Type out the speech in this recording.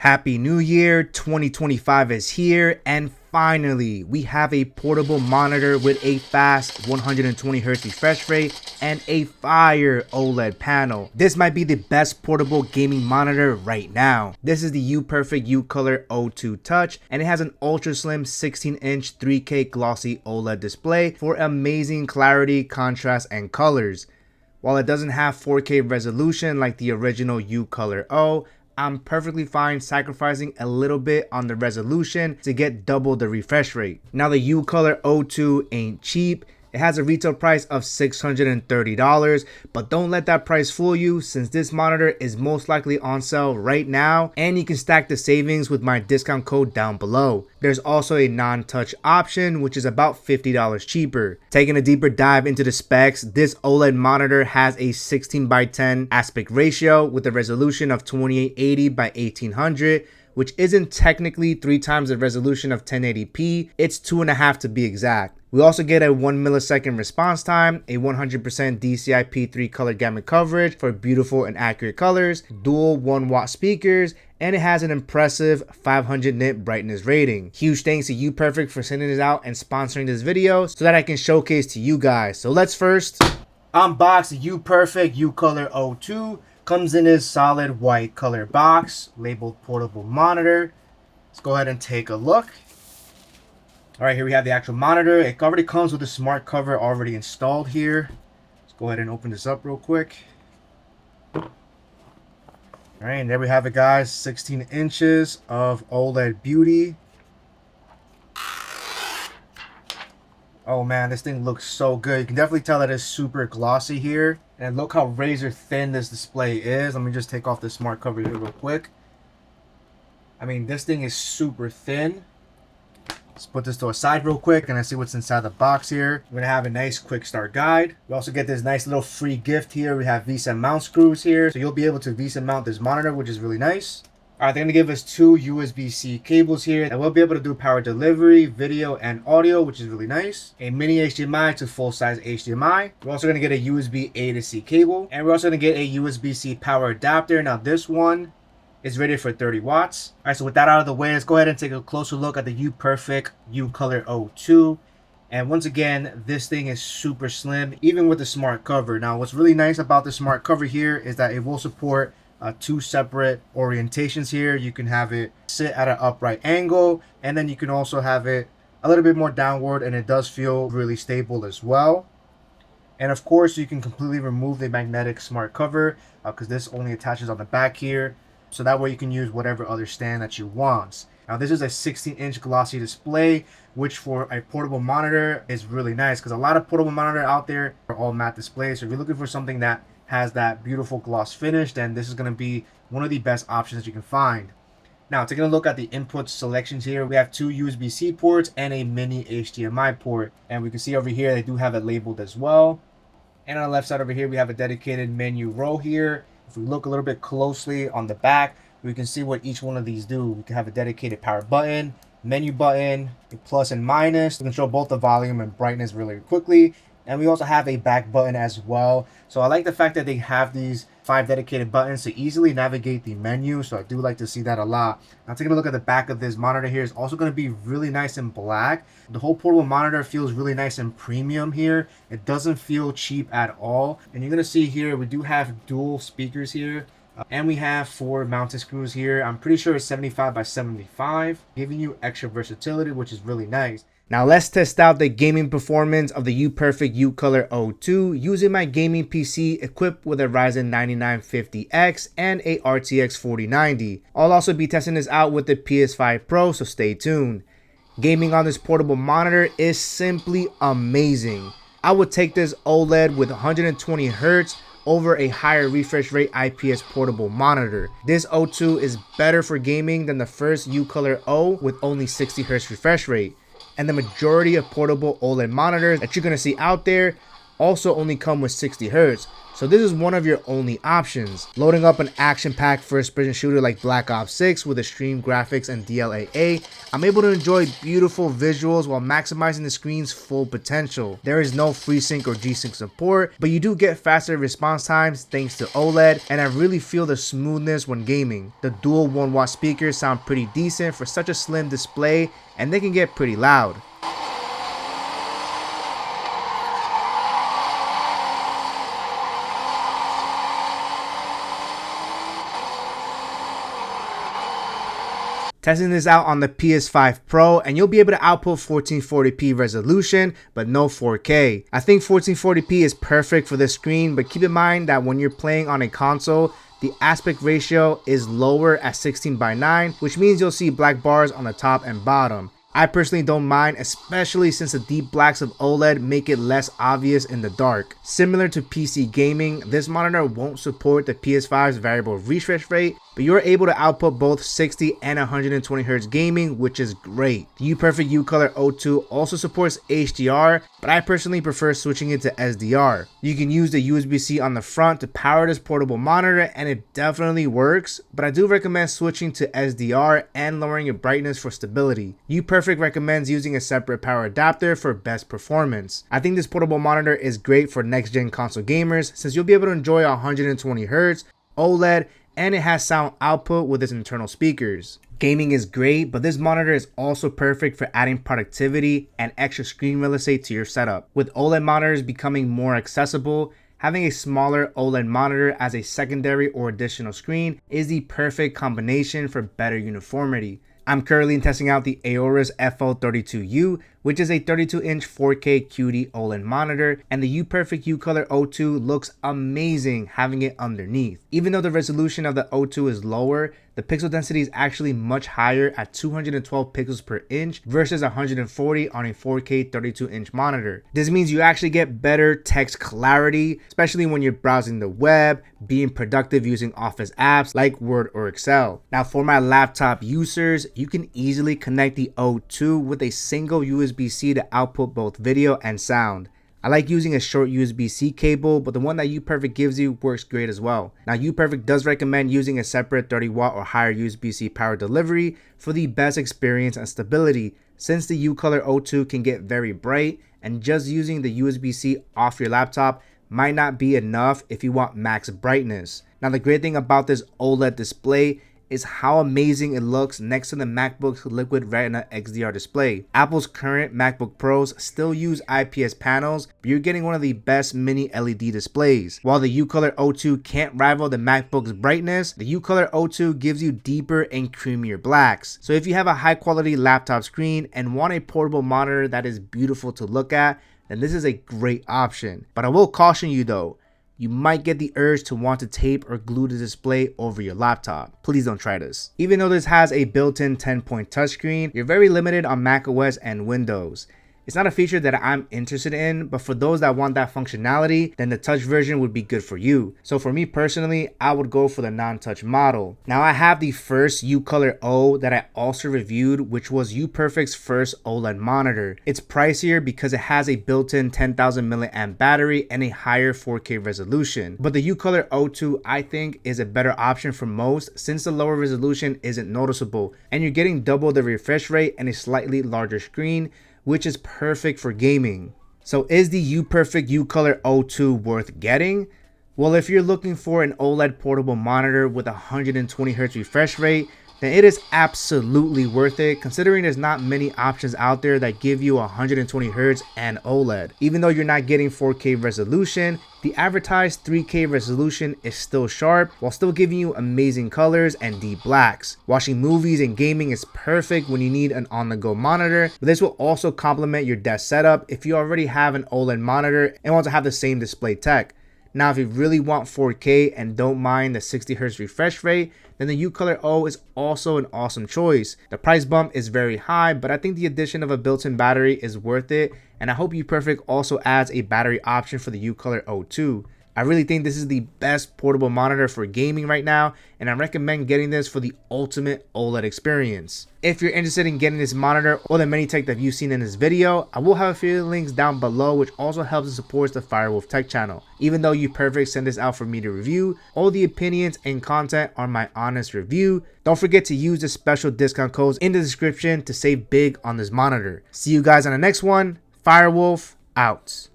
Happy New Year, 2025 is here, and finally, we have a portable monitor with a fast 120Hz refresh rate and a fire OLED panel. This might be the best portable gaming monitor right now. This is the UPERFECT UCOLOR O2 Touch, and it has an ultra slim 16-inch 3K glossy OLED display for amazing clarity, contrast, and colors. While it doesn't have 4K resolution like the original UCOLOR O, I'm perfectly fine sacrificing a little bit on the resolution to get double the refresh rate. Now the UCOLOR O2 ain't cheap. It has a retail price of $630, but don't let that price fool you since this monitor is most likely on sale right now, and you can stack the savings with my discount code down below. There's also a non-touch option, which is about $50 cheaper. Taking a deeper dive into the specs, this OLED monitor has a 16:10 aspect ratio with a resolution of 2880 by 1800, which isn't technically 3 times the resolution of 1080p, it's 2.5 to be exact. We also get a 1 millisecond response time, a 100% DCI-P3 color gamut coverage for beautiful and accurate colors, dual 1-watt speakers, and it has an impressive 500 nit brightness rating. Huge thanks to UPERFECT for sending this out and sponsoring this video so that I can showcase to you guys. So let's first unbox the UPERFECT UCOLOR O2. Comes in this solid white color box labeled portable monitor. Let's go ahead and take a look. All right, here we have the actual monitor. It already comes with a smart cover already installed here. Let's go ahead and open this up real quick. All right, and there we have it, guys. 16 inches of OLED beauty. Oh man, this thing looks so good. You can definitely tell that it's super glossy here. And look how razor thin this display is. Let me just take off the smart cover here real quick. I mean, this thing is super thin. Let's put this to a side real quick and I see what's inside the box here. We're gonna have a nice quick start guide. We also get this nice little free gift here. We have VESA mount screws here. So you'll be able to VESA mount this monitor, which is really nice. All right, they're gonna give us 2 USB-C cables here, and we'll be able to do power delivery, video, and audio, which is really nice. A mini HDMI to full-size HDMI. We're also gonna get a USB A to C cable, and we're also gonna get a USB-C power adapter. Now this one is rated for 30 watts. All right, so with that out of the way, let's go ahead and take a closer look at the UPERFECT UCOLOR O2. And once again, this thing is super slim, even with the smart cover. Now, what's really nice about the smart cover here is that it will support 2 separate orientations here. You can have it sit at an upright angle, and then you can also have it a little bit more downward, and it does feel really stable as well. And of course, you can completely remove the magnetic smart cover because this only attaches on the back here. So that way you can use whatever other stand that you want. Now this is a 16-inch glossy display, which for a portable monitor is really nice because a lot of portable monitor out there are all matte displays. So if you're looking for something that has that beautiful gloss finish, then this is going to be one of the best options that you can find. Now taking a look at the input selections here, we have 2 USB-C ports and a mini HDMI port. And we can see over here they do have it labeled as well. And on the left side over here we have a dedicated menu row here. If we look a little bit closely on the back, we can see what each one of these do. We can have a dedicated power button, menu button, a plus and minus. We can control both the volume and brightness really quickly. And we also have a back button as well. So I like the fact that they have these 5 dedicated buttons to easily navigate the menu. So I do like to see that a lot. Now taking a look at the back of this monitor here is also going to be really nice and black. The whole portable monitor feels really nice and premium here. It doesn't feel cheap at all. And you're going to see here we do have dual speakers here. And we have 4 mounted screws here. I'm pretty sure it's 75 by 75, giving you extra versatility, which is really nice. Now let's test out the gaming performance of the UPERFECT UCOLOR O2 using my gaming PC equipped with a Ryzen 9950X and a RTX 4090. I'll also be testing this out with the PS5 Pro, so stay tuned. Gaming on this portable monitor is simply amazing. I would take this OLED with 120Hz over a higher refresh rate IPS portable monitor. This O2 is better for gaming than the first UCOLOR O with only 60Hz refresh rate. And the majority of portable OLED monitors that you're going to see out there also only come with 60 Hz. So this is one of your only options. Loading up an action-packed first-person shooter like Black Ops 6 with extreme graphics and DLAA, I'm able to enjoy beautiful visuals while maximizing the screen's full potential. There is no FreeSync or G-Sync support, but you do get faster response times thanks to OLED, and I really feel the smoothness when gaming. The dual 1-watt speakers sound pretty decent for such a slim display, and they can get pretty loud. Testing this out on the PS5 Pro, and you'll be able to output 1440p resolution, but no 4K. I think 1440p is perfect for this screen, but keep in mind that when you're playing on a console, the aspect ratio is lower at 16:9, which means you'll see black bars on the top and bottom. I personally don't mind, especially since the deep blacks of OLED make it less obvious in the dark. Similar to PC gaming, this monitor won't support the PS5's variable refresh rate, but you're able to output both 60 and 120 Hz gaming, which is great. The UPERFECT UCOLOR O2 also supports HDR, but I personally prefer switching it to SDR. You can use the USB-C on the front to power this portable monitor, and it definitely works, but I do recommend switching to SDR and lowering your brightness for stability. UPERFECT recommends using a separate power adapter for best performance. I think this portable monitor is great for next-gen console gamers since you'll be able to enjoy 120 Hz, OLED, and it has sound output with its internal speakers. Gaming is great, but this monitor is also perfect for adding productivity and extra screen real estate to your setup. With OLED monitors becoming more accessible, having a smaller OLED monitor as a secondary or additional screen is the perfect combination for better uniformity. I'm currently testing out the Aorus FO32U, which is a 32-inch 4K QD OLED monitor, and the UPERFECT UCOLOR O2 looks amazing having it underneath. Even though the resolution of the O2 is lower, the pixel density is actually much higher at 212 pixels per inch versus 140 on a 4K 32-inch monitor. This means you actually get better text clarity, especially when you're browsing the web, being productive using Office apps like Word or Excel. Now for my laptop users, you can easily connect the O2 with a single USB-C to output both video and sound. I like using a short USB-C cable, but the one that UPERFECT gives you works great as well. Now UPERFECT does recommend using a separate 30-watt or higher USB-C power delivery for the best experience and stability, since the UCOLOR O2 can get very bright, and just using the USB-C off your laptop might not be enough if you want max brightness. Now the great thing about this OLED display is how amazing it looks next to the MacBook's Liquid Retina XDR display. Apple's current MacBook Pros still use IPS panels, but you're getting one of the best mini LED displays. While the UCOLOR O2 can't rival the MacBook's brightness, the UCOLOR O2 gives you deeper and creamier blacks. So if you have a high quality laptop screen and want a portable monitor that is beautiful to look at, then this is a great option. But I will caution you though, you might get the urge to want to tape or glue the display over your laptop. Please don't try this. Even though this has a built-in 10-point touchscreen, you're very limited on macOS and Windows. It's not a feature that I'm interested in, but for those that want that functionality, then the touch version would be good for you. So for me personally, I would go for the non-touch model. Now I have the first UCOLOR O that I also reviewed, which was UPERFECT's first OLED monitor. It's pricier because it has a built-in 10,000 milliamp battery and a higher 4K resolution. But the UCOLOR O2 I think is a better option for most, since the lower resolution isn't noticeable and you're getting double the refresh rate and a slightly larger screen, which is perfect for gaming. So is the UPERFECT UCOLOR O2 worth getting? Well, if you're looking for an OLED portable monitor with 120 Hz refresh rate, then it is absolutely worth it, considering there's not many options out there that give you 120 Hz and OLED. Even though you're not getting 4K resolution, the advertised 3K resolution is still sharp while still giving you amazing colors and deep blacks. Watching movies and gaming is perfect when you need an on-the-go monitor, but this will also complement your desk setup if you already have an OLED monitor and want to have the same display tech. Now, if you really want 4K and don't mind the 60 Hz refresh rate, then the UCOLOR O is also an awesome choice. The price bump is very high, but I think the addition of a built-in battery is worth it, and I hope UPERFECT also adds a battery option for the UCOLOR O2. I really think this is the best portable monitor for gaming right now, and I recommend getting this for the ultimate OLED experience. If you're interested in getting this monitor or the many tech that you've seen in this video, I will have a few links down below, which also helps and supports the Firewolf Tech channel. Even though UPERFECT sent this out for me to review, all the opinions and content are my honest review. Don't forget to use the special discount codes in the description to save big on this monitor. See you guys on the next one. Firewolf out.